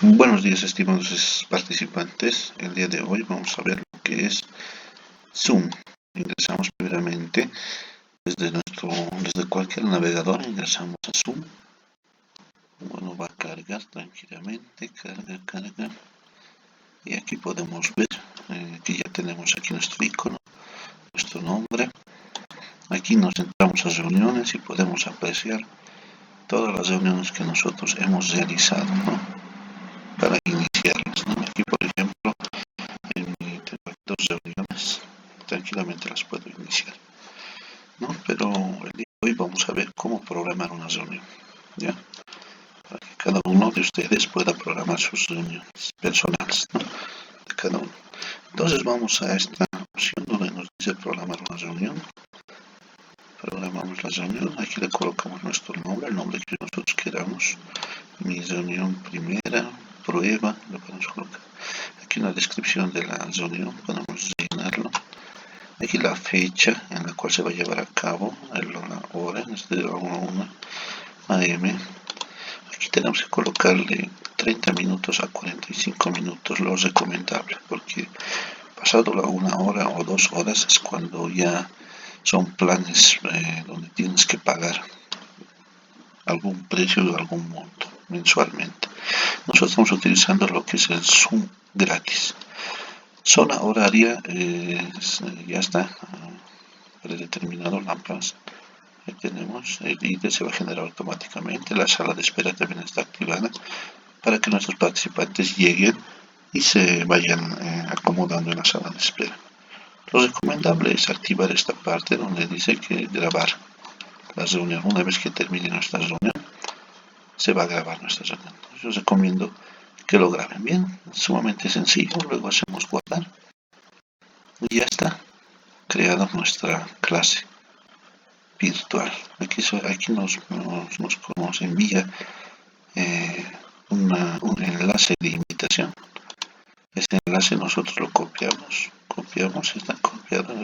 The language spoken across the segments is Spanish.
Buenos días, estimados participantes. El día de hoy vamos a ver lo que es Zoom. Ingresamos primeramente desde cualquier navegador, ingresamos a Zoom. Bueno, va a cargar tranquilamente, carga. Y aquí podemos ver que ya tenemos aquí nuestro icono, nuestro nombre. Aquí nos entramos a reuniones y podemos apreciar todas las reuniones que nosotros hemos realizado, ¿no? Para iniciarlas, ¿no? Aquí, por ejemplo, tengo dos reuniones, tranquilamente las puedo iniciar, ¿no? Pero el día de hoy vamos a ver cómo programar una reunión, ¿ya? Para que cada uno de ustedes pueda programar sus reuniones personales, ¿no? De cada uno. Entonces vamos a esta opción donde nos dice programar una reunión. Programamos la reunión, aquí le colocamos nuestro nombre, el nombre que nosotros queramos. Mi reunión primera, prueba, lo podemos colocar. Aquí una descripción de la reunión, podemos llenarlo. Aquí la fecha en la cual se va a llevar a cabo, la hora, desde la 1 AM. Aquí tenemos que colocarle 30 minutos a 45 minutos, lo recomendable, porque pasado la 1 hora o 2 horas es cuando ya son planes donde tienes que pagar algún precio de algún monto mensualmente. Nosotros estamos utilizando lo que es el Zoom gratis. Zona horaria, ya está predeterminado lámparas. Ahí tenemos, el ID se va a generar automáticamente, la sala de espera también está activada para que nuestros participantes lleguen y se vayan acomodando en la sala de espera. Lo recomendable es activar esta parte donde dice que grabar la reunión. Una vez que termine nuestra reunión, se va a grabar nuestra reunión. Yo recomiendo que lo graben bien, sumamente sencillo. Luego hacemos guardar y ya está creada nuestra clase virtual. Aquí nos envía un enlace de invitación. Este enlace nosotros lo copiamos, está copiado.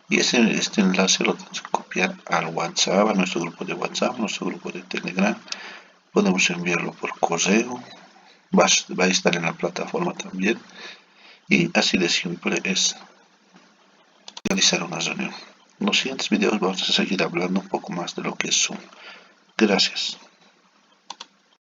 Y este enlace lo tenemos que copiar al WhatsApp, a nuestro grupo de WhatsApp, a nuestro grupo de Telegram. Podemos enviarlo por correo, va a estar en la plataforma también. Y así de simple es realizar una reunión. En los siguientes videos vamos a seguir hablando un poco más de lo que es Zoom. Gracias.